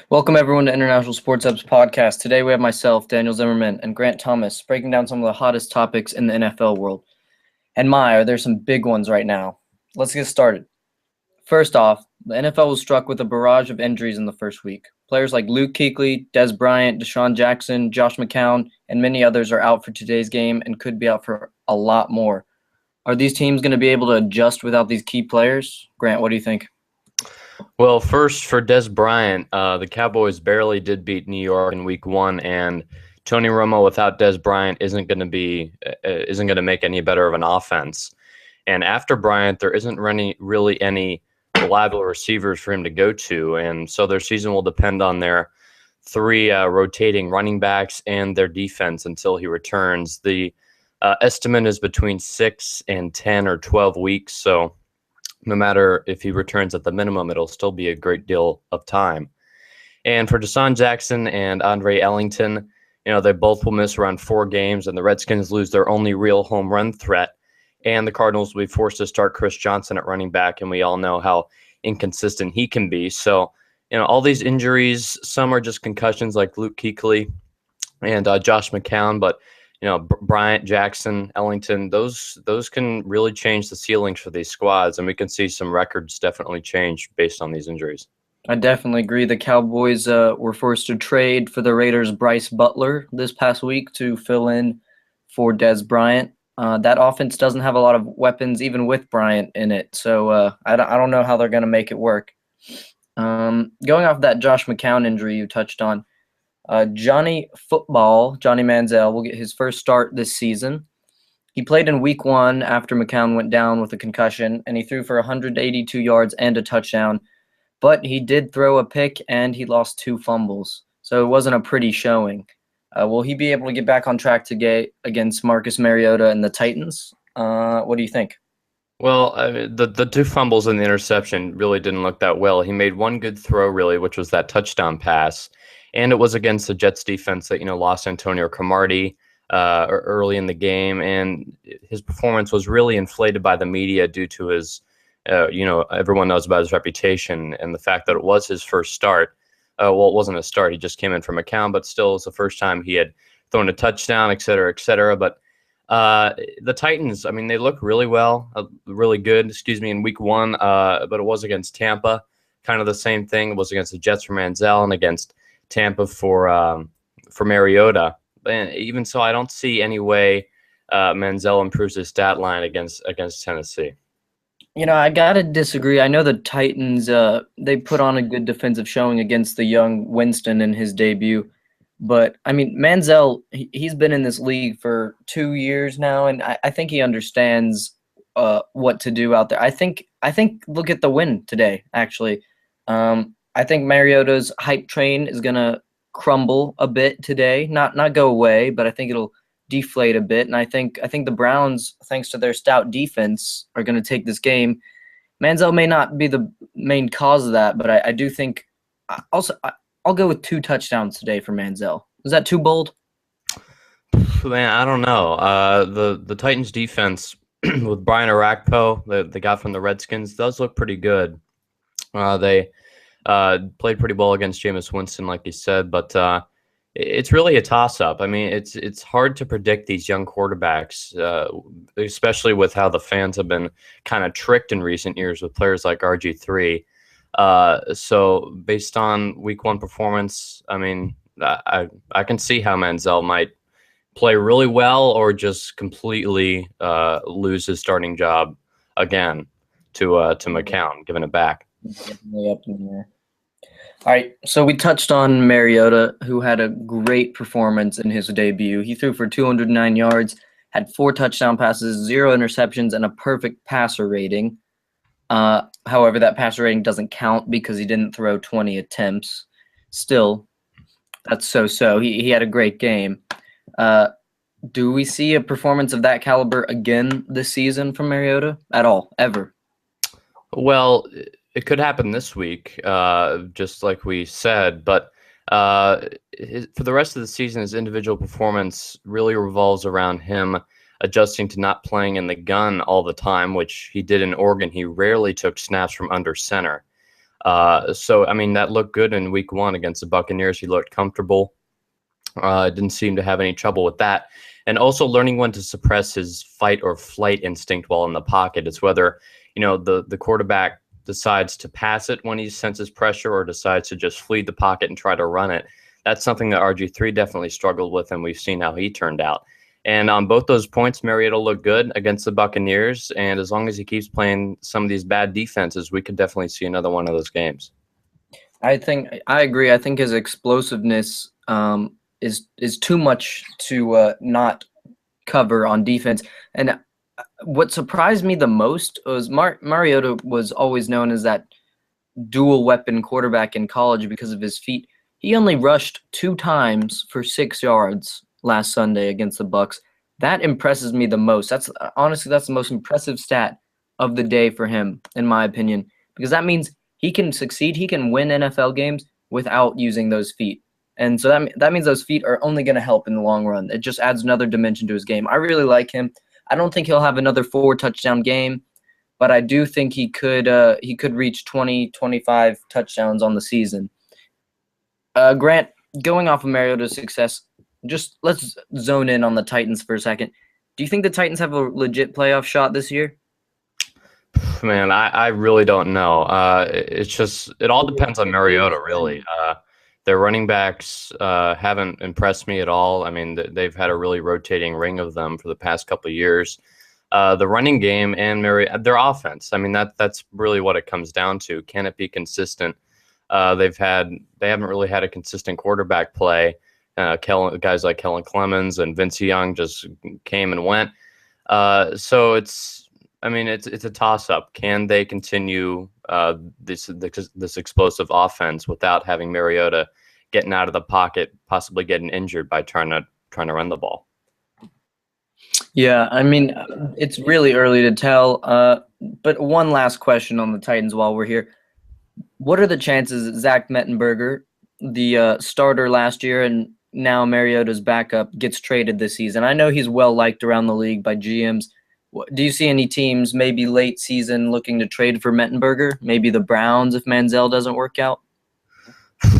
Welcome everyone to International Sports Hub's podcast. Today we have myself, Daniel Zimmerman, and Grant Thomas breaking down some of the hottest topics in the NFL world. And are there some big ones right now? Let's get started. First off, the NFL was struck with a barrage of injuries in the first week. Players like Luke Kuechly, Dez Bryant, Deshaun Jackson, Josh McCown, and many others are out for today's game and could be out for a lot more. Are these teams going to be able to adjust without these key players? Grant, what do you think? Well, first for Dez Bryant, the Cowboys barely did beat New York in Week 1, and Tony Romo without Dez Bryant isn't going to make any better of an offense. And after Bryant, there isn't really any reliable receivers for him to go to, and so their season will depend on their three rotating running backs and their defense until he returns. The estimate is between 6 and 10 or 12 weeks, so no matter if he returns at the minimum, it'll still be a great deal of time. And for Deshaun Jackson and Andre Ellington, they both will miss around 4 games, and the Redskins lose their only real home run threat. And the Cardinals will be forced to start Chris Johnson at running back, and we all know how inconsistent he can be. So, all these injuries, some are just concussions like Luke Kuechly and Josh McCown, but Bryant, Jackson, Ellington, those can really change the ceilings for these squads, and we can see some records definitely change based on these injuries. I definitely agree. The Cowboys were forced to trade for the Raiders' Bryce Butler this past week to fill in for Dez Bryant. That offense doesn't have a lot of weapons, even with Bryant in it, so I don't know how they're going to make it work. Going off that Josh McCown injury you touched on, Johnny Manziel, will get his first start this season. He played in Week 1 after McCown went down with a concussion, and he threw for 182 yards and a touchdown. But he did throw a pick, and he lost 2 fumbles. So it wasn't a pretty showing. Will he be able to get back on track to against Marcus Mariota and the Titans? What do you think? Well, the 2 fumbles and the interception really didn't look that well. He made one good throw, really, which was that touchdown pass. And it was against the Jets defense that, lost Antonio Cromartie early in the game. And his performance was really inflated by the media due to his, everyone knows about his reputation and the fact that it was his first start. Well, it wasn't a start. He just came in from McCown, but still it was the first time he had thrown a touchdown, et cetera, et cetera. But the Titans, they look really good, in Week 1, but it was against Tampa. Kind of the same thing. It was against the Jets for Manziel and against Tampa for Mariota. And even so, I don't see any way Manziel improves his stat line against Tennessee. I gotta disagree. I know the Titans, they put on a good defensive showing against the young Winston in his debut. But, Manziel, he's been in this league for 2 years now, and I think he understands what to do out there. I think look at the win today, actually. I think Mariota's hype train is going to crumble a bit today. Not go away, but I think it'll deflate a bit. And I think the Browns, thanks to their stout defense, are going to take this game. Manziel may not be the main cause of that, but I do think I'll go with 2 touchdowns today for Manziel. Is that too bold? Man, I don't know. The Titans defense with Brian Orakpo, the guy from the Redskins, does look pretty good. They played pretty well against Jameis Winston, like you said, but it's really a toss-up. It's hard to predict these young quarterbacks, especially with how the fans have been kind of tricked in recent years with players like RG3. So based on Week 1 performance, I can see how Manziel might play really well or just completely lose his starting job again to McCown, giving it back. Definitely up in the air. All right, so we touched on Mariota, who had a great performance in his debut. He threw for 209 yards, had 4 touchdown passes, 0 interceptions, and a perfect passer rating. However, that passer rating doesn't count because he didn't throw 20 attempts. Still, that's so-so. He had a great game. Do we see a performance of that caliber again this season from Mariota at all, ever? Well, it could happen this week, just like we said, but for the rest of the season, his individual performance really revolves around him adjusting to not playing in the gun all the time, which he did in Oregon. He rarely took snaps from under center. So I mean, that looked good in week 1 against the Buccaneers. He looked comfortable. Didn't seem to have any trouble with that. And also learning when to suppress his fight or flight instinct while in the pocket. It's whether, the quarterback decides to pass it when he senses pressure or decides to just flee the pocket and try to run it. That's something that RG3 definitely struggled with, and we've seen how he turned out. And on both those points, Mariota looked good against the Buccaneers. And as long as he keeps playing some of these bad defenses, we could definitely see another one of those games. I agree. I think his explosiveness is too much to not cover on defense. And what surprised me the most was Mariota was always known as that dual weapon quarterback in college because of his feet. He only rushed 2 times for 6 yards last Sunday against the Bucs. That impresses me the most. That's the most impressive stat of the day for him, in my opinion, because that means he can succeed. He can win NFL games without using those feet. And so that means those feet are only going to help in the long run. It just adds another dimension to his game. I really like him. I don't think he'll have another 4-touchdown game, but I do think he could reach 20, 25 touchdowns on the season. Grant, going off of Mariota's success, just let's zone in on the Titans for a second. Do you think the Titans have a legit playoff shot this year? Man, I really don't know. It all depends on Mariota, really. Their running backs haven't impressed me at all. I mean, they've had a really rotating ring of them for the past couple of years. The running game and their offense. I mean, that's really what it comes down to. Can it be consistent? They haven't really had a consistent quarterback play. Guys like Kellen Clemens and Vince Young just came and went. So it's a toss-up. Can they continue this explosive offense without having Mariota getting out of the pocket, possibly getting injured by trying to run the ball? Yeah, I mean, it's really early to tell. But one last question on the Titans while we're here. What are the chances that Zach Mettenberger, the starter last year and now Mariota's backup, gets traded this season? I know he's well-liked around the league by GMs. Do you see any teams maybe late season looking to trade for Mettenberger? Maybe the Browns if Manziel doesn't work out?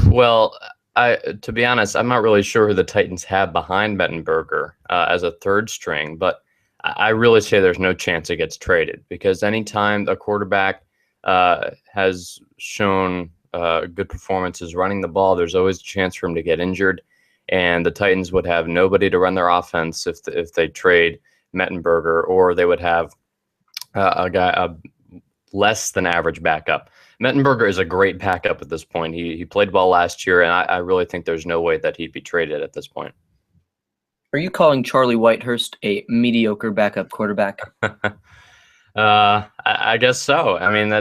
Well, to be honest, I'm not really sure who the Titans have behind Mettenberger as a third string, but I really say there's no chance it gets traded, because anytime a quarterback has shown good performances running the ball, there's always a chance for him to get injured, and the Titans would have nobody to run their offense if they trade Mettenberger, or they would have a less than average backup. Mettenberger is a great backup at this point. He played well last year, and I really think there's no way that he'd be traded at this point. Are you calling Charlie Whitehurst a mediocre backup quarterback? I guess so. I mean,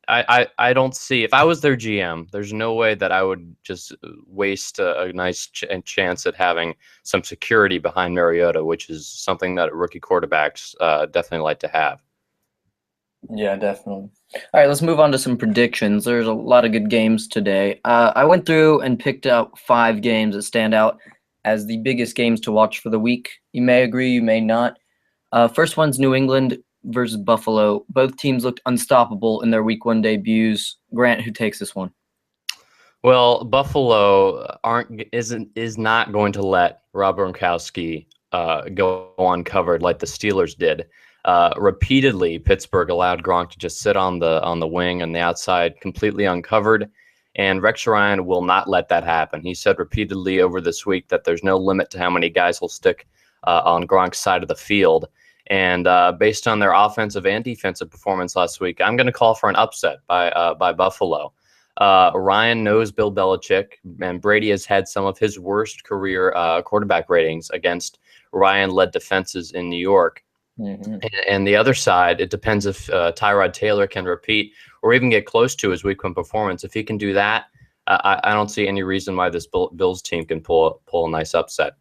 I don't see, if I was their GM, there's no way that I would just waste a nice chance at having some security behind Mariota, which is something that rookie quarterbacks definitely like to have. Yeah, definitely. All right, let's move on to some predictions. There's a lot of good games today. I went through and picked out 5 games that stand out as the biggest games to watch for the week. You may agree, you may not. First one's New England versus Buffalo. Both teams looked unstoppable in their week 1 debuts. Grant, who takes this one? Well, Buffalo is not going to let Rob Gronkowski go uncovered like the Steelers did. Repeatedly, Pittsburgh allowed Gronk to just sit on the wing and the outside completely uncovered, and Rex Ryan will not let that happen. He said repeatedly over this week that there's no limit to how many guys he'll stick on Gronk's side of the field. And based on their offensive and defensive performance last week, I'm going to call for an upset by Buffalo. Ryan knows Bill Belichick, and Brady has had some of his worst career quarterback ratings against Ryan-led defenses in New York. Mm-hmm. And the other side, it depends if Tyrod Taylor can repeat or even get close to his week 1 performance. If he can do that, I don't see any reason why this Bills team can pull a nice upset.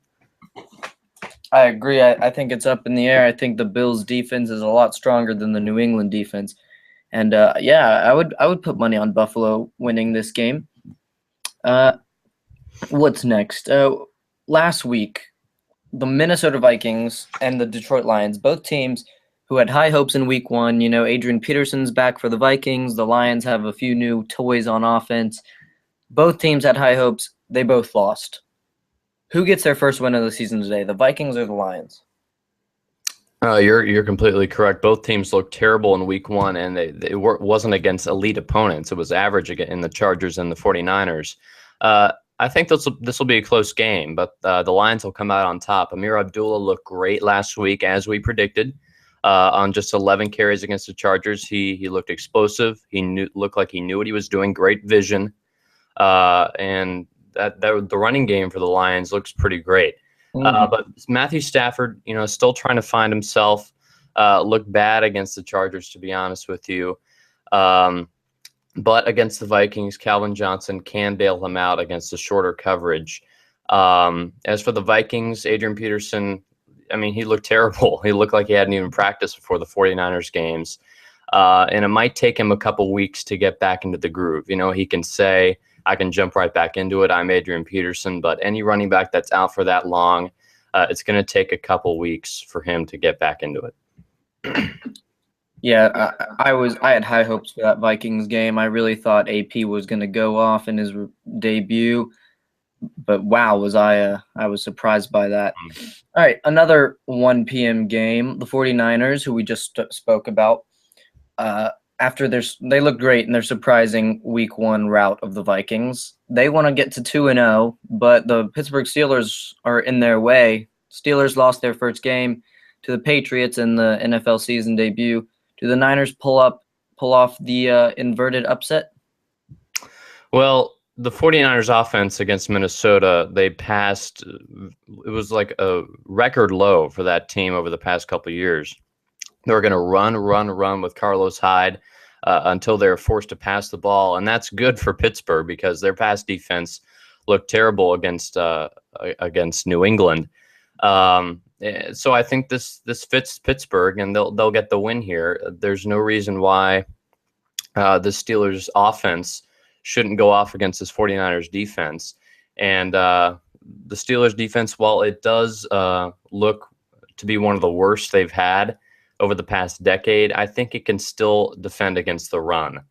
I agree. I think it's up in the air. I think the Bills defense is a lot stronger than the New England defense. And I would put money on Buffalo winning this game. What's next? Last week, the Minnesota Vikings and the Detroit Lions, both teams who had high hopes in week one. You know, Adrian Peterson's back for the Vikings. The Lions have a few new toys on offense. Both teams had high hopes. They both lost. Who gets their first win of the season today, the Vikings or the Lions? You're completely correct. Both teams looked terrible in week one, and it wasn't against elite opponents. It was average in the Chargers and the 49ers. I think this will be a close game, but the Lions will come out on top. Amir Abdullah looked great last week, as we predicted. On just 11 carries against the Chargers, he looked explosive. Looked like he knew what he was doing. Great vision, and the running game for the Lions looks pretty great. But Matthew Stafford, still trying to find himself. Looked bad against the Chargers, to be honest with you. But against the Vikings, Calvin Johnson can bail him out against the shorter coverage. As for the Vikings, Adrian Peterson, he looked terrible. He looked like he hadn't even practiced before the 49ers games. And it might take him a couple weeks to get back into the groove. He can say, I can jump right back into it. I'm Adrian Peterson. But any running back that's out for that long, it's going to take a couple weeks for him to get back into it. Yeah, I had high hopes for that Vikings game. I really thought AP was going to go off in his debut, but wow, was I was surprised by that. All right, another 1 p.m. game. The 49ers, who we just spoke about, after they looked great in their surprising week one rout of the Vikings. They want to get to 2-0, but the Pittsburgh Steelers are in their way. Steelers lost their first game to the Patriots in the NFL season debut. Do the Niners pull off the inverted upset? Well, the 49ers offense against Minnesota, they passed. It was like a record low for that team over the past couple of years. They were going to run with Carlos Hyde until they were forced to pass the ball. And that's good for Pittsburgh because their pass defense looked terrible against New England. So I think this fits Pittsburgh, and they'll get the win here. There's no reason why the Steelers offense shouldn't go off against this 49ers defense. And the Steelers defense, while it does look to be one of the worst they've had over the past decade, I think it can still defend against the run.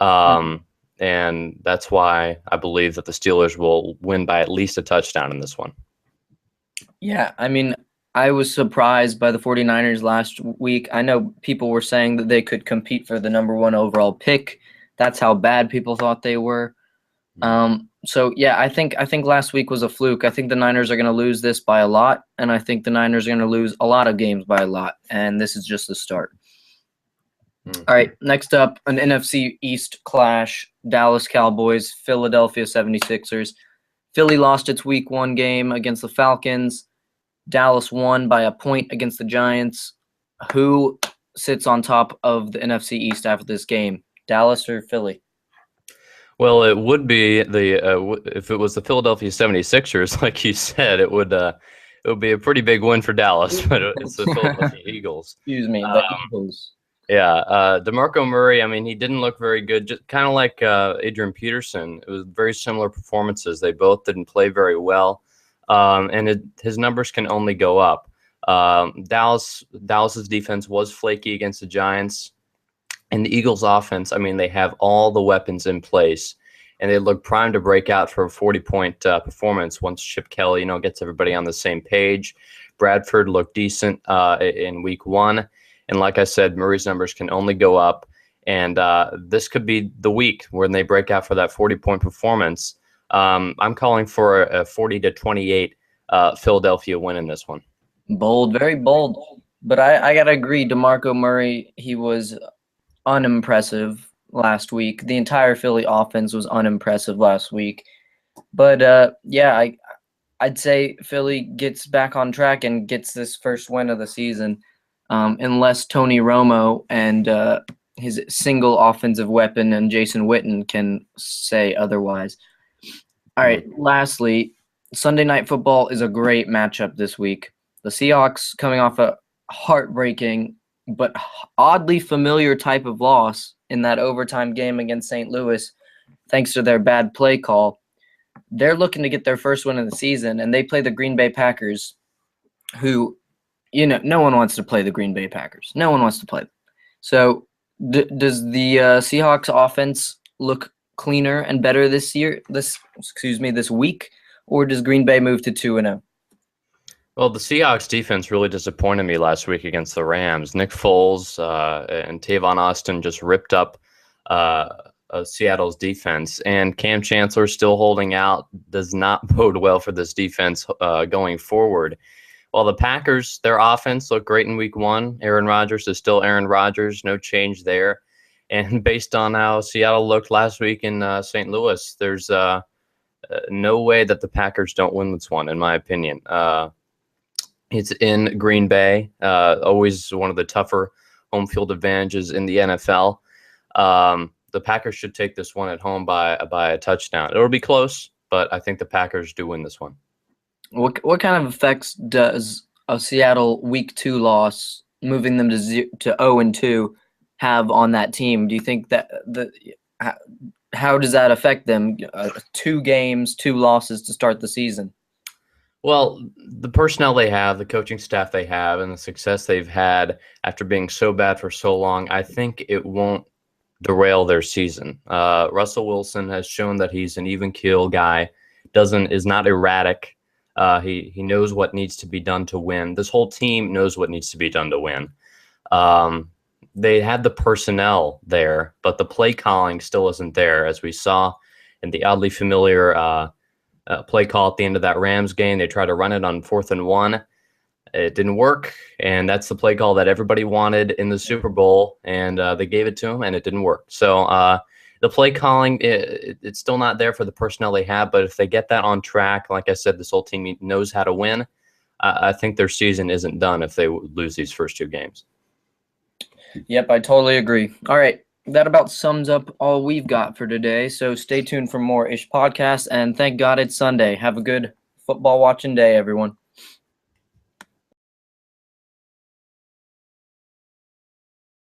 And that's why I believe that the Steelers will win by at least a touchdown in this one. Yeah, I was surprised by the 49ers last week. I know people were saying that they could compete for the number 1 overall pick. That's how bad people thought they were. So yeah, I think last week was a fluke. I think the Niners are going to lose this by a lot, and I think the Niners are going to lose a lot of games by a lot, and this is just the start. All right, next up, an NFC East clash, Dallas Cowboys, Philadelphia 76ers. Philly lost its week 1 game against the Falcons. Dallas won by a point against the Giants. Who sits on top of the NFC East after this game, Dallas or Philly? Well, it would be if it was the Philadelphia 76ers, like you said, it would be a pretty big win for Dallas, but it's the Philadelphia Eagles. Excuse me, the Eagles. Yeah, DeMarco Murray, he didn't look very good, just kind of like Adrian Peterson. It was very similar performances. They both didn't play very well. And his numbers can only go up. Dallas's defense was flaky against the Giants, and the Eagles' offense. They have all the weapons in place, and they look primed to break out for a 40-point performance once Chip Kelly, gets everybody on the same page. Bradford looked decent in week 1, and like I said, Murray's numbers can only go up. And this could be the week when they break out for that 40-point performance. I'm calling for a 40-28 Philadelphia win in this one. Bold, very bold. But I got to agree, DeMarco Murray, he was unimpressive last week. The entire Philly offense was unimpressive last week. But, yeah, I'd say Philly gets back on track and gets this first win of the season, unless Tony Romo and his single offensive weapon and Jason Witten can say otherwise. All right, lastly, Sunday Night Football is a great matchup this week. The Seahawks coming off a heartbreaking but oddly familiar type of loss in that overtime game against St. Louis, thanks to their bad play call. They're looking to get their first win of the season, and they play the Green Bay Packers, who no one wants to play the Green Bay Packers. No one wants to play them. So does the Seahawks offense look cleaner and better this week, or does Green Bay move to 2-0? Well, the Seahawks defense really disappointed me last week against the Rams. Nick Foles and Tavon Austin just ripped up Seattle's defense, and Cam Chancellor still holding out does not bode well for this defense going forward. While the Packers, their offense looked great in week 1. Aaron Rodgers is still Aaron Rodgers, no change there. And based on how Seattle looked last week in St. Louis, there's no way that the Packers don't win this one, in my opinion. It's in Green Bay, always one of the tougher home field advantages in the NFL. The Packers should take this one at home by a touchdown. It'll be close, but I think the Packers do win this one. What kind of effects does a Seattle week 2 loss, moving them to 0-2, have on that team? Do you think that how does that affect them? 2 games, 2 losses to start the season. Well, the personnel they have, the coaching staff they have, and the success they've had after being so bad for so long, I think it won't derail their season. Russell Wilson has shown that he's an even keel guy, is not erratic. He knows what needs to be done to win. This whole team knows what needs to be done to win. They had the personnel there, but the play calling still isn't there, as we saw in the oddly familiar play call at the end of that Rams game. They tried to run it on 4th and 1. It didn't work, and that's the play call that everybody wanted in the Super Bowl, and they gave it to them, and it didn't work. So the play calling, it's still not there for the personnel they have, but if they get that on track, like I said, this whole team knows how to win. I think their season isn't done if they lose these first 2 games. Yep, I totally agree. All right, that about sums up all we've got for today, so stay tuned for more Ish Podcasts, and thank God it's Sunday. Have a good football watching day, everyone.